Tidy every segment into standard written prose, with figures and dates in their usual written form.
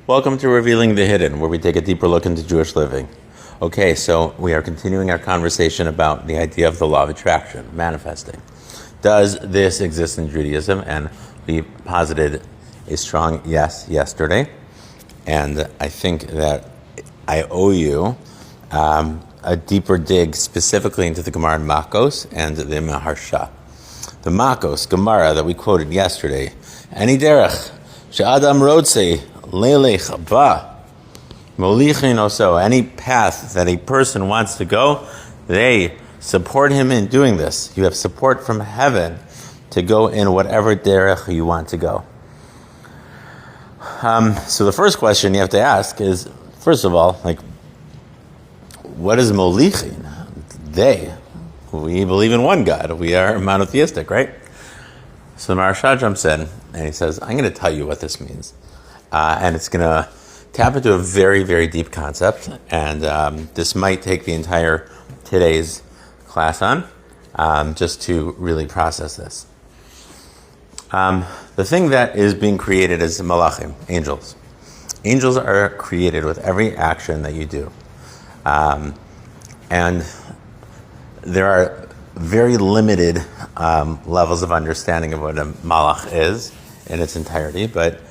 Welcome to Revealing the Hidden, where we take a deeper look into Jewish living. Okay, so we are continuing our conversation about the idea of the law of attraction, manifesting. Does this exist in Judaism? And we posited a strong yes yesterday. And I think that I owe you a deeper dig specifically into the Gemara in Makos and the Maharsha. The Makos Gemara that we quoted yesterday, Ani derech she'adam rodse lelech ba molichin oso. Any path that a person wants to go, they support him in doing this. You have support from heaven to go in whatever derech you want to go. So the first question you have to ask is, first of all, what is molichin? We believe in one God. We are monotheistic, right? So the Maharsha jumps in and he says, I'm going to tell you what this means. And it's going to tap into a very, very deep concept. And this might take the entire today's class on, just to really process this. The thing that is being created is malachim, angels. Angels are created with every action that you do. And there are very limited levels of understanding of what a malach is in its entirety, but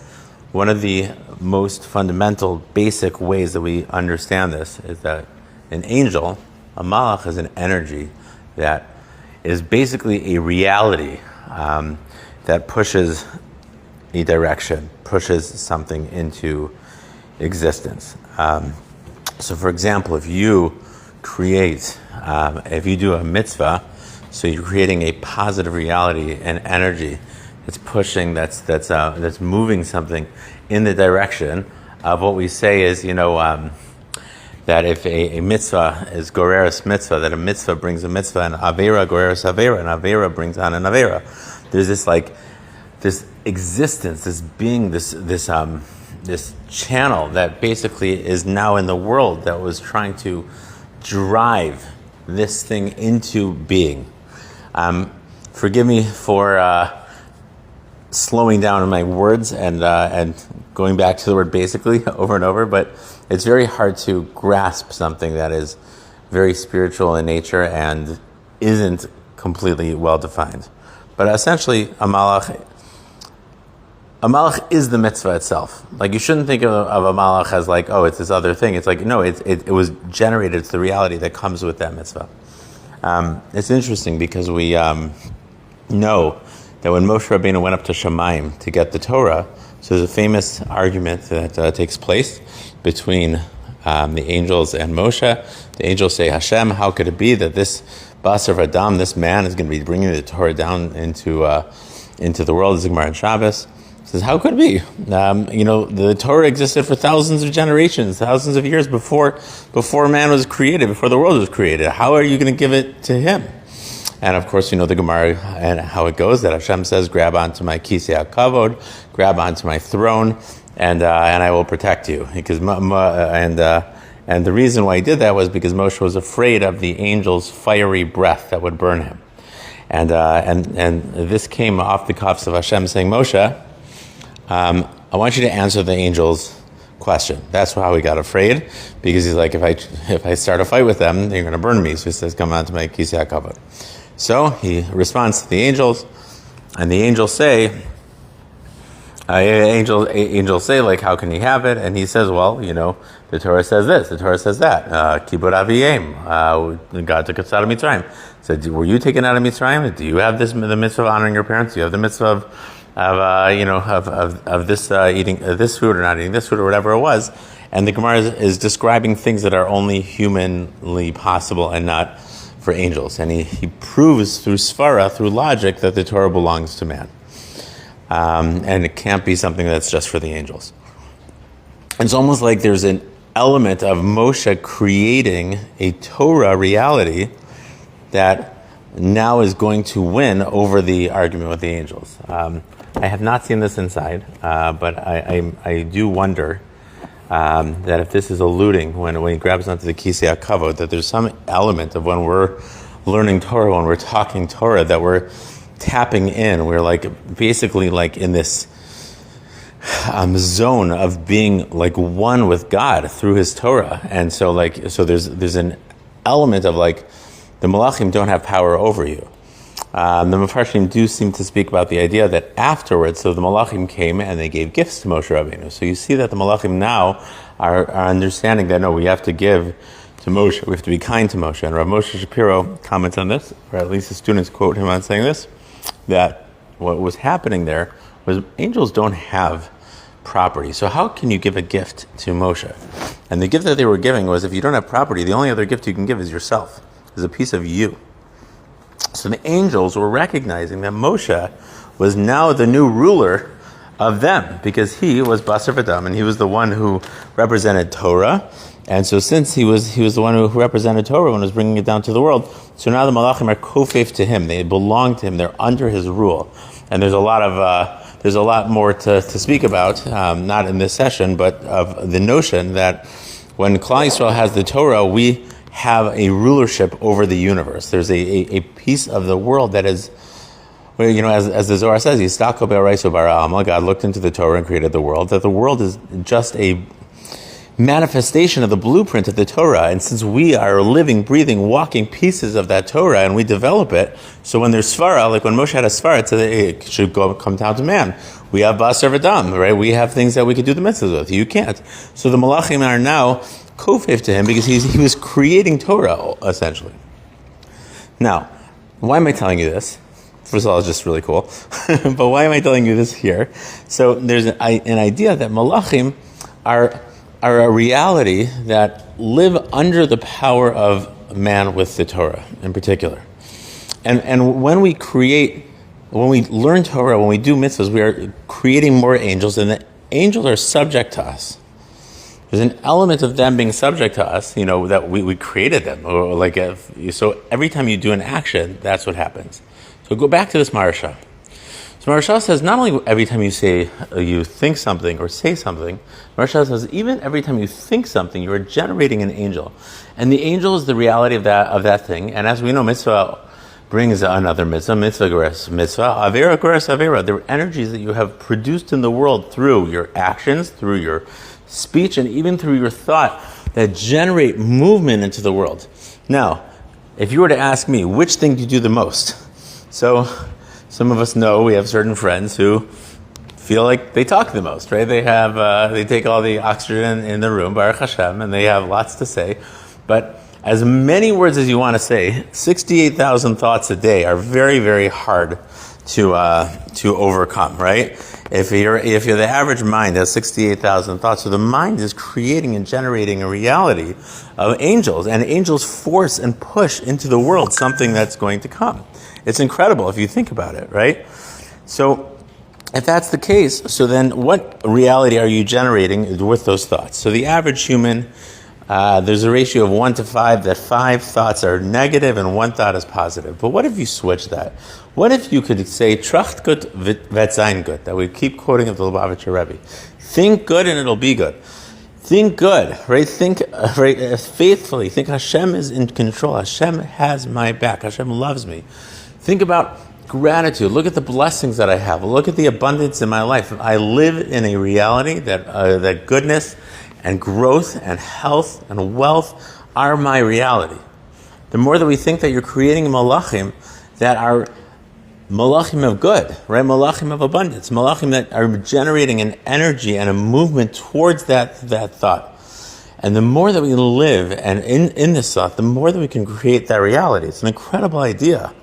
one of the most fundamental, basic ways that we understand this is that an angel, a malach, is an energy that is basically a reality that pushes a direction, pushes something into existence. So for example, if you do a mitzvah, so you're creating a positive reality and energy that's pushing, that's moving something in the direction of what we say is, that if a mitzvah is goreres mitzvah, that a mitzvah brings a mitzvah, and avera goreres avera, and avera brings on an avera. There's this existence, this being, this channel that basically is now in the world that was trying to drive this thing into being. Forgive me for slowing down in my words and going back to the word basically over and over, but it's very hard to grasp something that is very spiritual in nature and isn't completely well defined. But essentially, a malach is the mitzvah itself. You shouldn't think of a malach as it's this other thing. It's no, it was generated. It's the reality that comes with that mitzvah. It's interesting because we know that when Moshe Rabbeinu went up to Shamayim to get the Torah, so there's a famous argument that takes place between the angels and Moshe. The angels say, Hashem, how could it be that this Basar Adam, this man, is going to be bringing the Torah down into the world? This is Gemara in Shabbos. It says, how could it be? The Torah existed for thousands of generations, thousands of years before man was created, before the world was created. How are you going to give it to him? And of course, the Gemara and how it goes, that Hashem says, grab onto my Kisei HaKavod, grab onto my throne, and I will protect you. Because and the reason why he did that was because Moshe was afraid of the angel's fiery breath that would burn him. And this came off the cuffs of Hashem saying, Moshe, I want you to answer the angel's question. That's how he got afraid, because he's like, if I start a fight with them, they're going to burn me. So he says, come on to my Kisei HaKavod. So he responds to the angels, and the angels say, how can he have it? And he says, well, the Torah says this, the Torah says that. Kibud aviyim, God took us out of Mitzrayim. So were you taken out of Mitzrayim? Do you have the mitzvah of honoring your parents? Do you have the mitzvah of this eating this food or not eating this food or whatever it was? And the Gemara is describing things that are only humanly possible and not for angels. And he proves through svara, through logic, that the Torah belongs to man. And it can't be something that's just for the angels. It's almost like there's an element of Moshe creating a Torah reality that now is going to win over the argument with the angels. I have not seen this inside, but I do wonder that if this is alluding, when he grabs onto the Kisei HaKavod, that there's some element of when we're learning Torah, when we're talking Torah, that we're tapping in. We're basically in this zone of being like one with God through His Torah, and so there's an element of like the malachim don't have power over you. The metaphorically do seem to speak about the idea that afterwards, so the malachim came and they gave gifts to Moshe Rabbeinu. So you see that the malachim now are understanding that no, we have to give to Moshe, we have to be kind to Moshe. And Rav Moshe Shapiro comments on this, or at least the students quote him on saying this, that what was happening there was angels don't have property. So how can you give a gift to Moshe? And the gift that they were giving was, if you don't have property, the only other gift you can give is yourself, is a piece of you. So the angels were recognizing that Moshe was now the new ruler of them, because he was Basar V'Dam, and he was the one who represented Torah. And so since he was the one who represented Torah and was bringing it down to the world, so now the malachim are kofef to him. They belong to him. They're under his rule. And there's a lot more to speak about, not in this session, but of the notion that when Klal Yisrael has the Torah, we have a rulership over the universe. There's a piece of the world that is, where, as the Zohar says, Yistako be'araiso bara alma, God looked into the Torah and created the world, that the world is just a manifestation of the blueprint of the Torah. And since we are living, breathing, walking pieces of that Torah, and we develop it, so when there's svara, like when Moshe had a svara, it should come down to man. We have basar v'dam, right? We have things that we could do the mitzvahs with. You can't. So the malachim are now kofef to him because he was creating Torah, essentially. Now, why am I telling you this? First of all, it's just really cool. But why am I telling you this here? So there's an idea that malachim are a reality that live under the power of man with the Torah in particular. And when we learn Torah, when we do mitzvahs, we are creating more angels, and the angels are subject to us. There's an element of them being subject to us, that we created them. So every time you do an action, that's what happens. So go back to this Maharsha. So Maharsha says not only every time you think something or say something, Maharsha says even every time you think something, you are generating an angel. And the angel is the reality of that thing. And as we know, mitzvah brings another mitzvah, mitzvah gores mitzvah, avera gores avera. They're energies that you have produced in the world through your actions, through your speech, and even through your thought that generate movement into the world. Now, if you were to ask me, which thing do you do the most? So, some of us know we have certain friends who feel like they talk the most, right? They take all the oxygen in the room, Baruch Hashem, and they have lots to say. But as many words as you want to say, 68,000 thoughts a day are very, very hard to overcome, right? If you're the average mind has 68,000 thoughts, so the mind is creating and generating a reality of angels, and angels force and push into the world something that's going to come. It's incredible if you think about it, right? So if that's the case, so then what reality are you generating with those thoughts? So the average human, there's a ratio of 1 to 5, that 5 thoughts are negative and 1 thought is positive. But what if you switch that? What if you could say, tracht gut wird sein gut, that we keep quoting of the Lubavitcher Rebbe. Think good and it'll be good. Think good, right? Think faithfully. Think Hashem is in control. Hashem has my back. Hashem loves me. Think about gratitude. Look at the blessings that I have. Look at the abundance in my life. I live in a reality that goodness and growth and health and wealth are my reality. The more that we think that you're creating malachim that are malachim of good, right? Malachim of abundance, malachim that are generating an energy and a movement towards that thought. And the more that we live and in this thought, the more that we can create that reality. It's an incredible idea.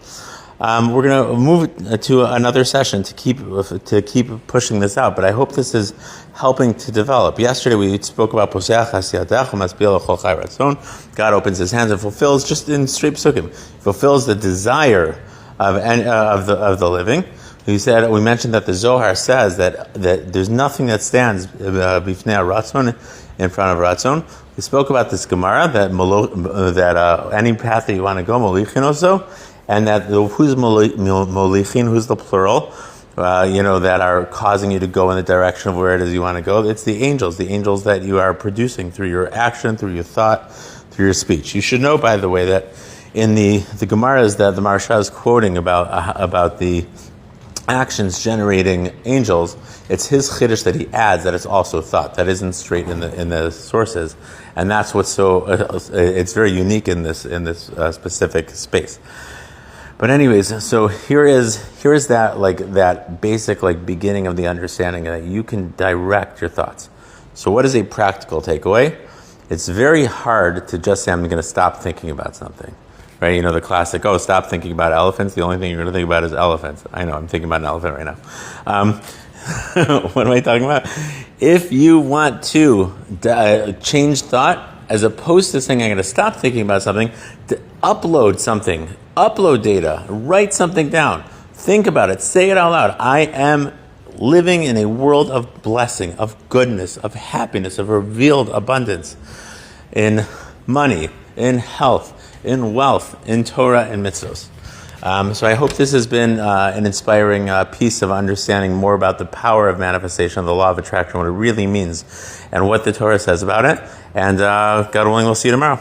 We're going to move to another session to keep pushing this out, but I hope this is helping to develop. Yesterday we spoke about Poseach Hasiyadach Masbiel Chol Chai Ratzon. God opens His hands and fulfills, just in straight psukim, fulfills the desire of the living. We mentioned that the Zohar says that there's nothing that stands bifnei Ratzon, in front of Ratzon. We spoke about this Gemara that any path that you want to go, molichin also. And that who's molichin, who's the plural, that are causing you to go in the direction of where it is you want to go. It's the angels that you are producing through your action, through your thought, through your speech. You should know, by the way, that in the Gemaras that the Maharsha is quoting about the actions generating angels, it's his chiddush that he adds that it's also thought. That isn't straight in the sources, and that's what's so. It's very unique in this specific space. But anyways, so here is that basic beginning of the understanding that you can direct your thoughts. So what is a practical takeaway? It's very hard to just say I'm going to stop thinking about something. Right, the classic, stop thinking about elephants. The only thing you're going to think about is elephants. I know, I'm thinking about an elephant right now. What am I talking about? If you want to change thought, as opposed to saying I'm going to stop thinking about something, to upload something, upload data, write something down, think about it, say it out loud. I am living in a world of blessing, of goodness, of happiness, of revealed abundance in money, in health, in wealth, in Torah, and mitzvos. So I hope this has been an inspiring piece of understanding more about the power of manifestation, the law of attraction, what it really means, and what the Torah says about it. And God willing, we'll see you tomorrow.